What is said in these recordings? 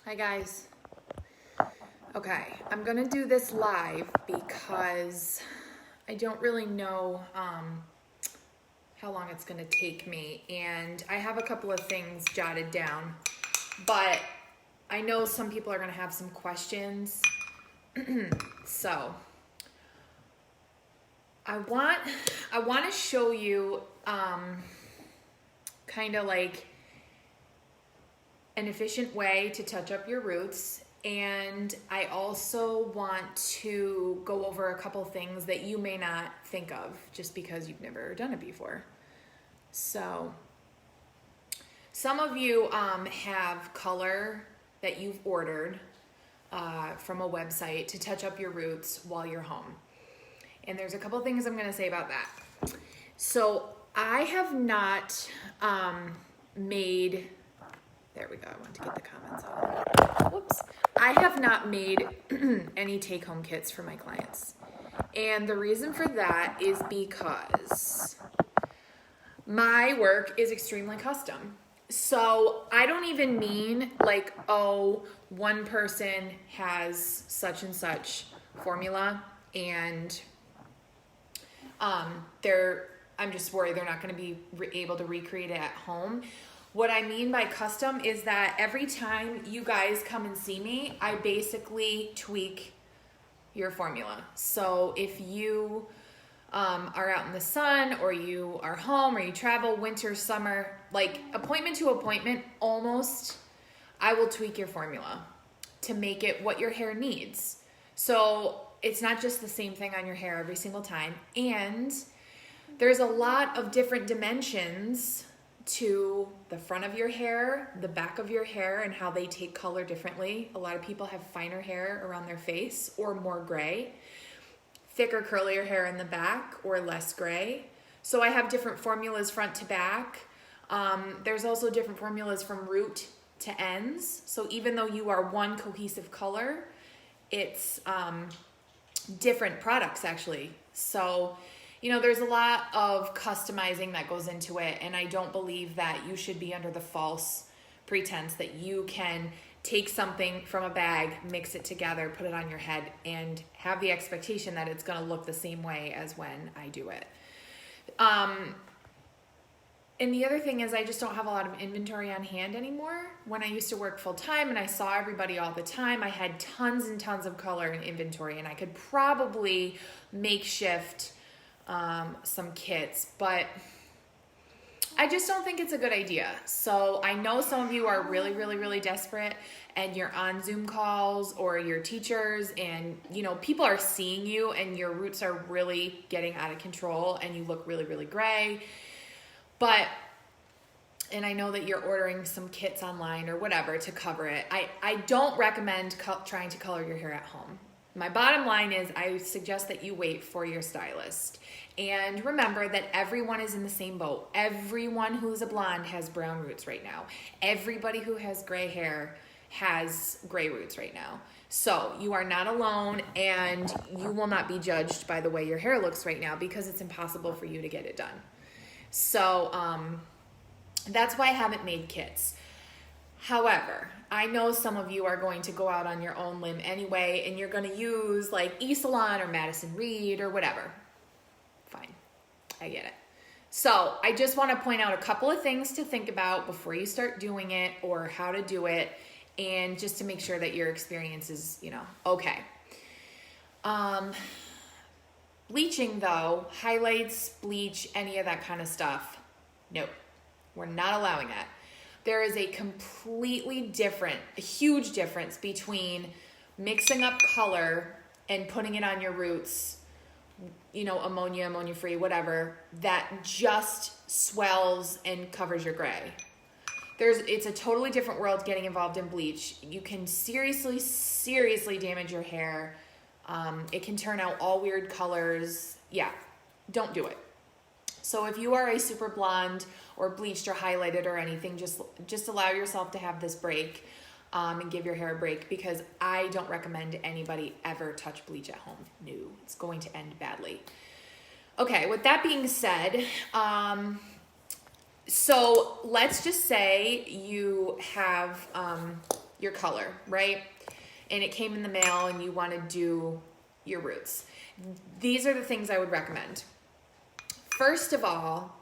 Hi guys. Okay, I'm gonna do this live because I don't really know how long it's gonna take me, and I have a couple of things jotted down, but I know some people are gonna have some questions. So I want to show you kind of like an efficient way to touch up your roots, and I also want to go over a couple things that you may not think of just because you've never done it before. So some of you have color that you've ordered from a website to touch up your roots while you're home, and there's a couple things I'm going to say about that. So I have not made, there we go, I want to get the comments on. Whoops. I have not made any take-home kits for my clients. And the reason for that is because my work is extremely custom. So I don't even mean like, oh, one person has such and such formula and I'm just worried they're not going to be able to recreate it at home. What I mean by custom is that every time you guys come and see me, I basically tweak your formula. So if you are out in the sun, or you are home, or you travel winter, summer, like appointment to appointment, almost, I will tweak your formula to make it what your hair needs. So it's not just the same thing on your hair every single time. And there's a lot of different dimensions to the front of your hair, the back of your hair, and how they take color differently. A lot of people have finer hair around their face or more gray, thicker, curlier hair in the back or less gray. So I have different formulas front to back. There's also different formulas from root to ends. So even though you are one cohesive color, it's different products actually. So you know, there's a lot of customizing that goes into it, and I don't believe that you should be under the false pretense that you can take something from a bag, mix it together, put it on your head, and have the expectation that it's going to look the same way as when I do it. And the other thing is I just don't have a lot of inventory on hand anymore. When I used to work full time and I saw everybody all the time, I had tons and tons of color and inventory, and I could probably makeshift some kits, but I just don't think it's a good idea. So I know some of you are really desperate, and you're on Zoom calls or your teachers, and you know, people are seeing you and your roots are really getting out of control and you look really gray. And I know that you're ordering some kits online or whatever to cover it. I don't recommend trying to color your hair at home. My bottom line is I suggest that you wait for your stylist. And remember that everyone is in the same boat. Everyone who's a blonde has brown roots right now. Everybody who has gray hair has gray roots right now. So you are not alone, and you will not be judged by the way your hair looks right now because it's impossible for you to get it done. So that's why I haven't made kits. However, I know some of you are going to go out on your own limb anyway, and you're going to use like eSalon or Madison Reed or whatever. Fine, I get it. So I just want to point out a couple of things to think about before you start doing it, or how to do it, and just to make sure that your experience is, you know, okay. Bleaching though, highlights, bleach, any of that kind of stuff, nope, we're not allowing that. There is a huge difference between mixing up color and putting it on your roots, you know, ammonia free, whatever, that just swells and covers your gray. It's a totally different world getting involved in bleach. You can seriously damage your hair. It can turn out all weird colors. Yeah, don't do it. So if you are a super blonde or bleached or highlighted or anything, just allow yourself to have this break and give your hair a break, because I don't recommend anybody ever touch bleach at home. No, it's going to end badly. Okay, with that being said, so let's just say you have your color, right? And it came in the mail and you want to do your roots. These are the things I would recommend. First of all,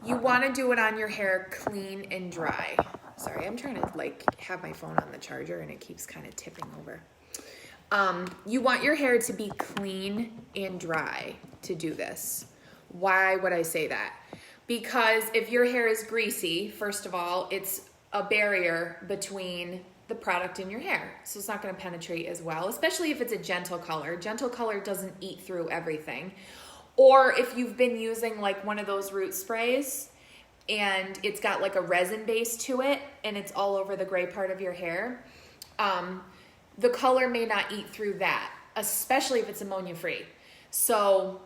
you want to do it on your hair clean and dry. Sorry, I'm trying to like have my phone on the charger and it keeps kind of tipping over. You want your hair to be clean and dry to do this. Why would I say that? Because if your hair is greasy, first of all, it's a barrier between the product in your hair. So it's not going to penetrate as well, especially if it's a gentle color. Gentle color doesn't eat through everything. Or if you've been using like one of those root sprays and it's got like a resin base to it and it's all over the gray part of your hair, the color may not eat through that, especially if it's ammonia free. So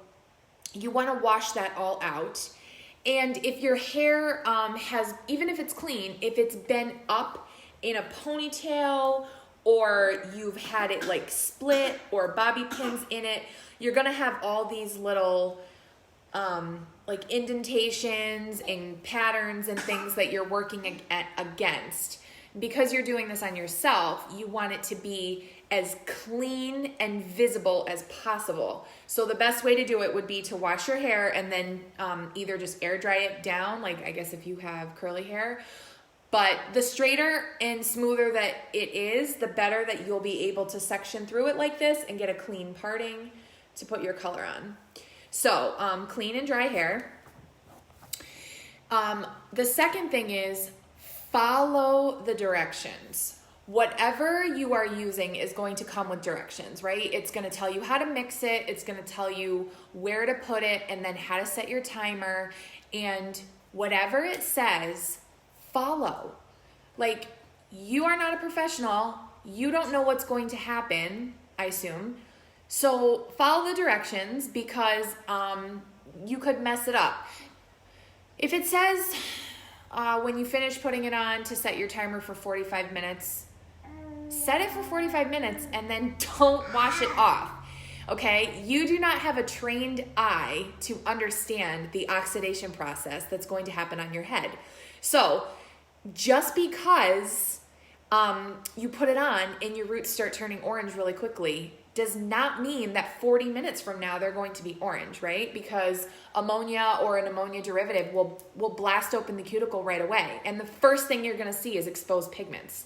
you want to wash that all out. And if your hair has, even if it's clean, if it's been up in a ponytail or you've had it like split or bobby pins in it, you're gonna have all these little like indentations and patterns and things that you're working against. Because you're doing this on yourself, you want it to be as clean and visible as possible. So the best way to do it would be to wash your hair and then either just air dry it down, like I guess if you have curly hair. But the straighter and smoother that it is, the better that you'll be able to section through it like this and get a clean parting to put your color on. So clean and dry hair. The second thing is follow the directions. Whatever you are using is going to come with directions, right? It's going to tell you how to mix it. It's going to tell you where to put it and then how to set your timer. And whatever it says, follow. Like, you are not a professional. You don't know what's going to happen, I assume. So follow the directions because you could mess it up. If it says when you finish putting it on to set your timer for 45 minutes, set it for 45 minutes and then don't wash it off. Okay? You do not have a trained eye to understand the oxidation process that's going to happen on your head. So just because you put it on and your roots start turning orange really quickly does not mean that 40 minutes from now they're going to be orange, right? Because ammonia or an ammonia derivative will blast open the cuticle right away. And the first thing you're going to see is exposed pigments.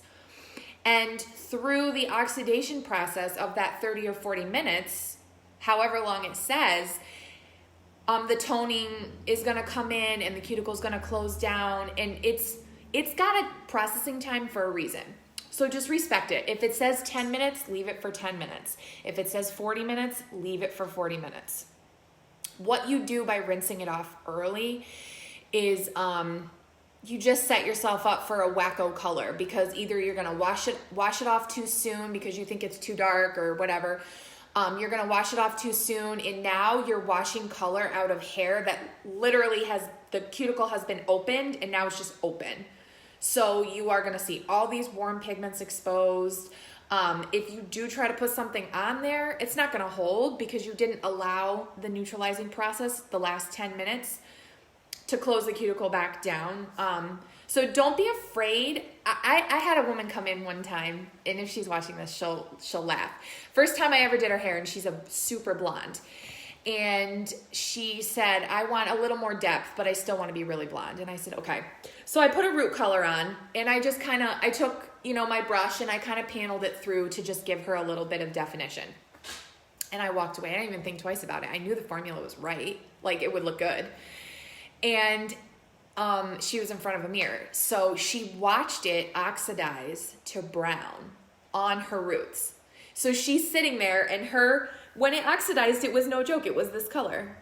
And through the oxidation process of that 30 or 40 minutes, however long it says, the toning is going to come in and the cuticle is going to close down, and it's got a processing time for a reason. So just respect it. If it says 10 minutes, leave it for 10 minutes. If it says 40 minutes, leave it for 40 minutes. What you do by rinsing it off early is you just set yourself up for a wacko color, because either you're going to wash it off too soon because you think it's too dark or whatever. You're going to wash it off too soon, and now you're washing color out of hair that literally the cuticle has been opened and now it's just open. So you are going to see all these warm pigments exposed. If you do try to put something on there, it's not going to hold because you didn't allow the neutralizing process, the last 10 minutes, to close the cuticle back down. So don't be afraid. I had a woman come in one time, and if she's watching this, she'll laugh. First time I ever did her hair, and she's a super blonde. And she said, I want a little more depth, but I still want to be really blonde. And I said, okay. So I put a root color on, and I just I took, my brush and I kind of paneled it through to just give her a little bit of definition. And I walked away. I didn't even think twice about it. I knew the formula was right. Like, it would look good. And she was in front of a mirror. So she watched it oxidize to brown on her roots. So she's sitting there, and when it oxidized, it was no joke. It was this color.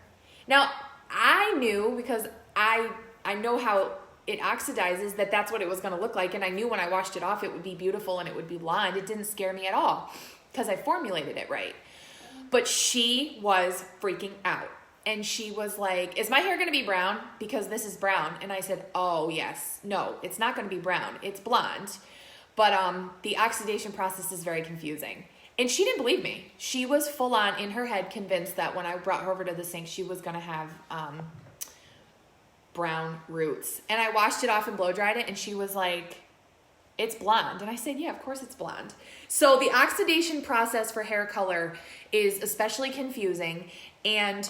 Now, I knew, because I know how it oxidizes, that's what it was going to look like. And I knew when I washed it off, it would be beautiful and it would be blonde. It didn't scare me at all because I formulated it right. But she was freaking out. And she was like, is my hair going to be brown? Because this is brown. And I said, oh, yes. No, it's not going to be brown. It's blonde. But the oxidation process is very confusing. And she didn't believe me. She was full on in her head convinced that when I brought her over to the sink, she was going to have brown roots. And I washed it off and blow dried it. And she was like, It's blonde. And I said, yeah, of course it's blonde. So the oxidation process for hair color is especially confusing, and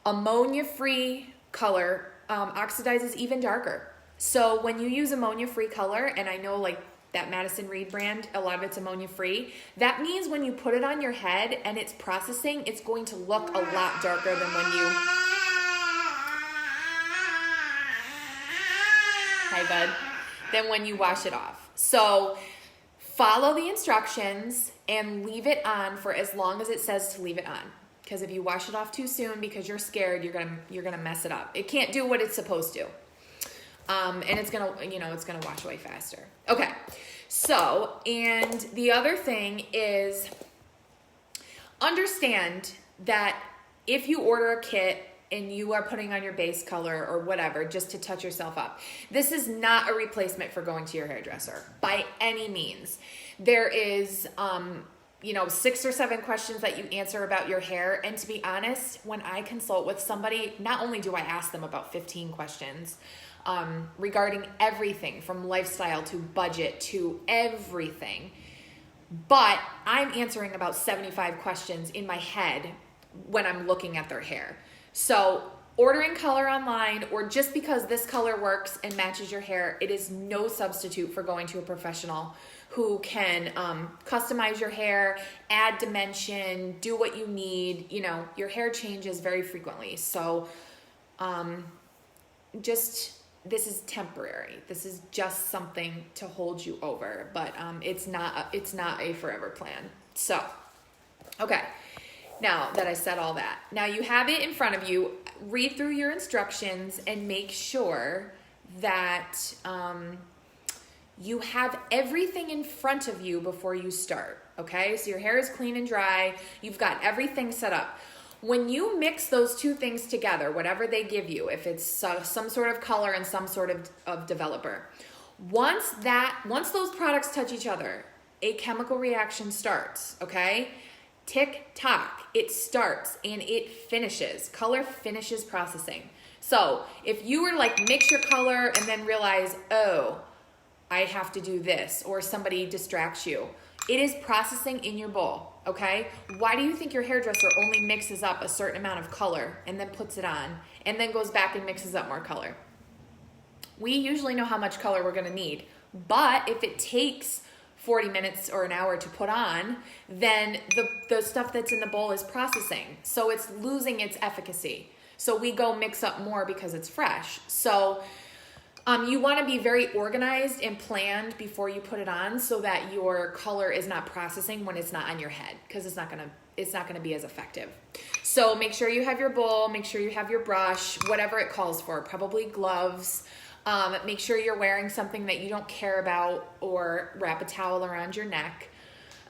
ammonia-free color oxidizes even darker. So when you use ammonia-free color, and I know like that Madison Reed brand, a lot of it's ammonia-free, that means when you put it on your head and it's processing, it's going to look a lot darker than when you... Hi, bud. Than when you wash it off. So follow the instructions and leave it on for as long as it says to leave it on. Because if you wash it off too soon because you're scared, you're gonna mess it up. It can't do what it's supposed to. And it's gonna wash away faster. Okay, so, and the other thing is, understand that if you order a kit and you are putting on your base color or whatever, just to touch yourself up, this is not a replacement for going to your hairdresser by any means. There is, 6 or 7 questions that you answer about your hair. And to be honest, when I consult with somebody, not only do I ask them about 15 questions, regarding everything from lifestyle to budget to everything, but I'm answering about 75 questions in my head when I'm looking at their hair. So ordering color online, or just because this color works and matches your hair, it is no substitute for going to a professional who can customize your hair, add dimension, do what you need. Your hair changes very frequently. So this is temporary. This is just something to hold you over, but it's not a forever plan. So, okay. Now that I said all that, now you have it in front of you. Read through your instructions and make sure that you have everything in front of you before you start. Okay, so your hair is clean and dry. You've got everything set up. When you mix those two things together, whatever they give you, if it's some sort of color and some sort of developer, once those products touch each other, a chemical reaction starts, okay? Tick tock, it starts and it finishes. Color finishes processing. So if you were like mix your color and then realize, oh, I have to do this, or somebody distracts you, it is processing in your bowl, okay? Why do you think your hairdresser only mixes up a certain amount of color and then puts it on and then goes back and mixes up more color? We usually know how much color we're gonna need, but if it takes 40 minutes or an hour to put on, then the stuff that's in the bowl is processing. So it's losing its efficacy. So we go mix up more because it's fresh. So you want to be very organized and planned before you put it on, so that your color is not processing when it's not on your head, because it's not gonna be as effective. So make sure you have your bowl, make sure you have your brush, whatever it calls for, probably gloves. Make sure you're wearing something that you don't care about, or wrap a towel around your neck.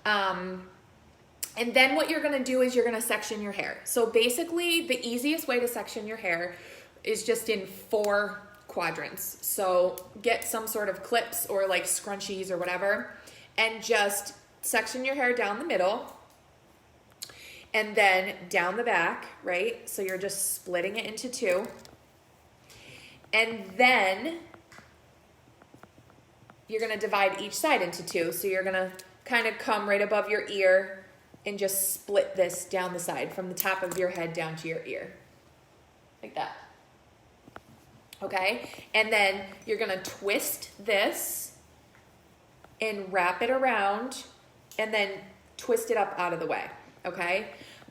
And then what you're gonna do is you're gonna section your hair. So basically the easiest way to section your hair is just in 4 quadrants. So get some sort of clips or like scrunchies or whatever, and just section your hair down the middle and then down the back, right? So you're just splitting it into 2. And then you're gonna divide each side into 2. So you're gonna kind of come right above your ear and just split this down the side from the top of your head down to your ear. Like that. Okay, and then you're gonna twist this and wrap it around and then twist it up out of the way, okay?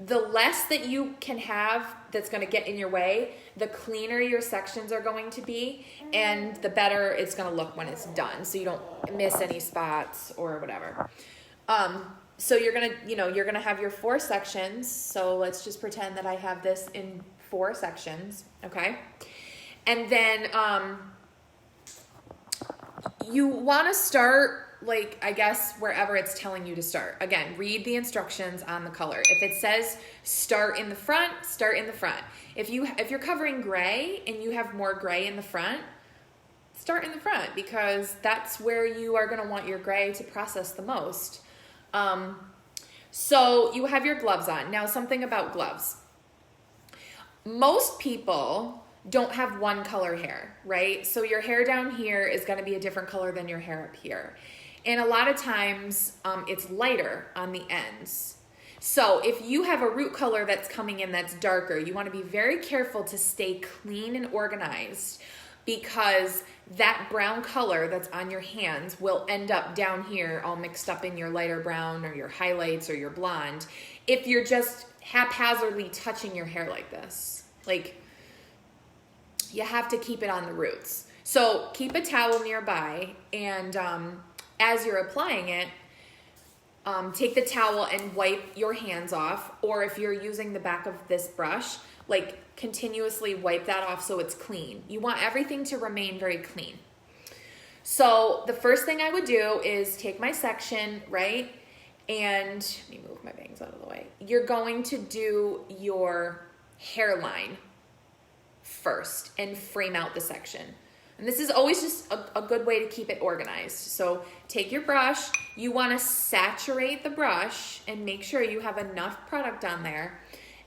The less that you can have that's gonna get in your way, the cleaner your sections are going to be, and the better it's gonna look when it's done, so you don't miss any spots or whatever. So you're gonna have your 4 sections. So let's just pretend that I have this in 4 sections, okay? And then you want to start, like, I guess, wherever it's telling you to start. Again, read the instructions on the color. If it says start in the front, start in the front. If you're covering gray and you have more gray in the front, start in the front, because that's where you are going to want your gray to process the most. So you have your gloves on. Now, something about gloves. Most people don't have one color hair, right? So your hair down here is going to be a different color than your hair up here. And a lot of times it's lighter on the ends. So if you have a root color that's coming in that's darker, you want to be very careful to stay clean and organized, because that brown color that's on your hands will end up down here all mixed up in your lighter brown or your highlights or your blonde if you're just haphazardly touching your hair like this. Like, you have to keep it on the roots. So keep a towel nearby, and as you're applying it, take the towel and wipe your hands off, or if you're using the back of this brush, like continuously wipe that off so it's clean. You want everything to remain very clean. So the first thing I would do is take my section, right? And let me move my bangs out of the way. You're going to do your hairline first and frame out the section. And this is always just a good way to keep it organized. So take your brush, you want to saturate the brush and make sure you have enough product on there.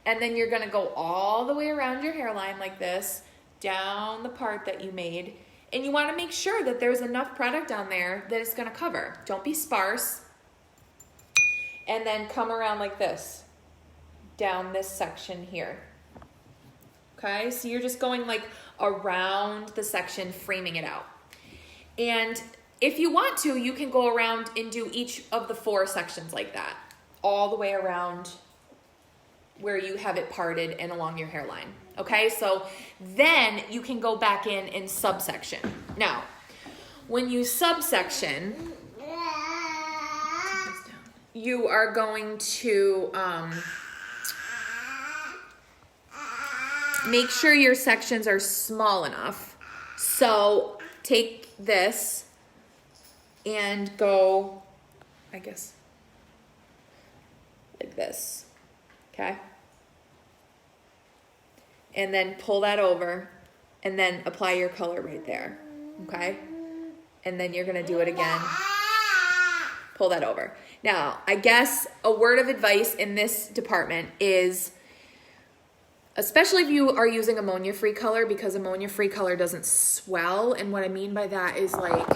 And then you're going to go all the way around your hairline like this, down the part that you made. And you want to make sure that there's enough product on there that it's going to cover. Don't be sparse. And then come around like this, down this section here. Okay, so you're just going like around the section, framing it out. And if you want to, you can go around and do each of the 4 sections like that, all the way around where you have it parted and along your hairline. Okay, so then you can go back in subsection. Now, when you subsection, you are going to make sure your sections are small enough. So take this and go, I guess, like this, okay? And then pull that over and then apply your color right there, okay? And then you're gonna do it again. Pull that over. Now, I guess a word of advice in this department is, especially if you are using ammonia-free color, because ammonia-free color doesn't swell. And what I mean by that is, like,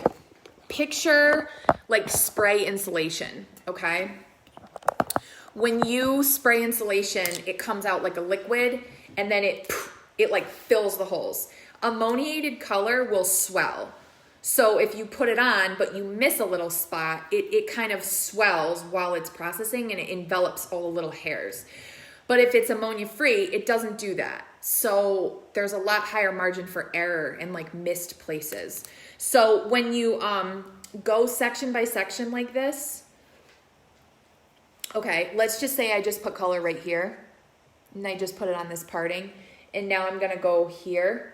picture like spray insulation, okay? When you spray insulation, it comes out like a liquid, and then it like fills the holes. Ammoniated color will swell. So if you put it on, but you miss a little spot, it kind of swells while it's processing, and it envelops all the little hairs. But if it's ammonia-free, it doesn't do that. So there's a lot higher margin for error in like missed places. So when you go section by section like this, okay, let's just say I just put color right here, and I just put it on this parting, and now I'm gonna go here.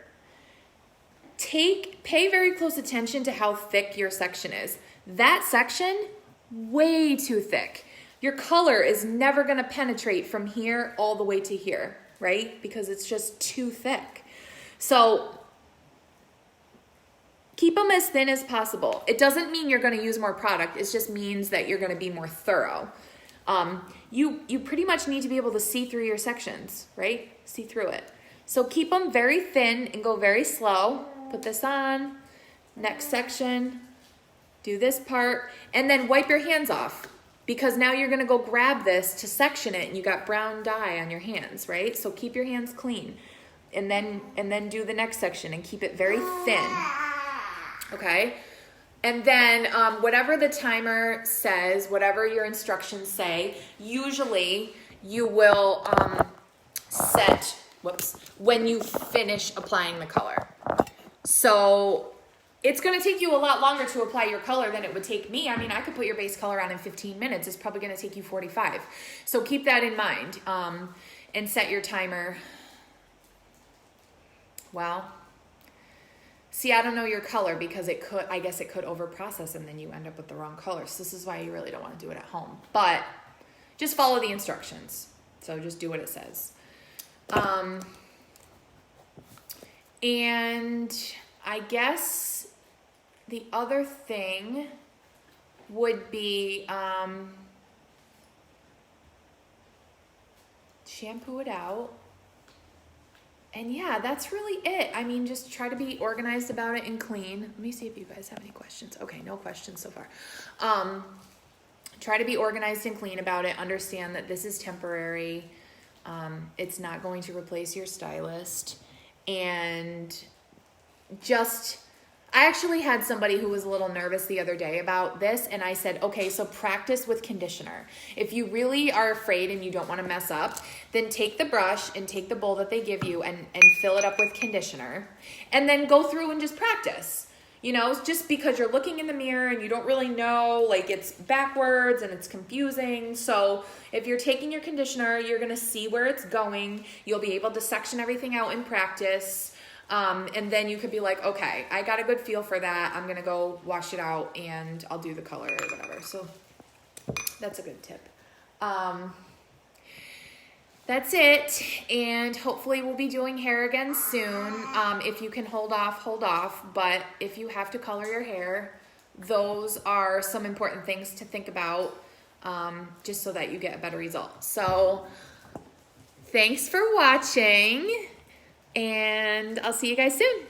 Pay very close attention to how thick your section is. That section, way too thick. Your color is never gonna penetrate from here all the way to here, right? Because it's just too thick. So keep them as thin as possible. It doesn't mean you're gonna use more product. It just means that you're gonna be more thorough. You pretty much need to be able to see through your sections, right? See through it. So keep them very thin and go very slow. Put this on, next section, do this part, and then wipe your hands off, because now you're gonna go grab this to section it, and you got brown dye on your hands, right? So keep your hands clean, and then do the next section and keep it very thin, okay? And then whatever the timer says, whatever your instructions say, usually you will set, when you finish applying the color. So it's going to take you a lot longer to apply your color than it would take me. I mean, I could put your base color on in 15 minutes. It's probably going to take you 45. So keep that in mind, and set your timer. Well, see, I don't know your color, because I guess it could overprocess and then you end up with the wrong color. So this is why you really don't want to do it at home. But just follow the instructions. So just do what it says. And I guess the other thing would be shampoo it out. And yeah, that's really it. I mean, just try to be organized about it and clean. Let me see if you guys have any questions. Okay, no questions so far. Try to be organized and clean about it. Understand that this is temporary. It's not going to replace your stylist. And just, I actually had somebody who was a little nervous the other day about this, and I said, okay, so practice with conditioner. If you really are afraid and you don't want to mess up, then take the brush and take the bowl that they give you and fill it up with conditioner, and then go through and just practice. You know, just because you're looking in the mirror and you don't really know, like it's backwards and it's confusing. So if you're taking your conditioner, you're going to see where it's going. You'll be able to section everything out in practice. And then you could be like, okay, I got a good feel for that. I'm going to go wash it out and I'll do the color or whatever. So that's a good tip. That's it. And hopefully we'll be doing hair again soon. If you can hold off, hold off. But if you have to color your hair, those are some important things to think about, just so that you get a better result. So thanks for watching, and I'll see you guys soon.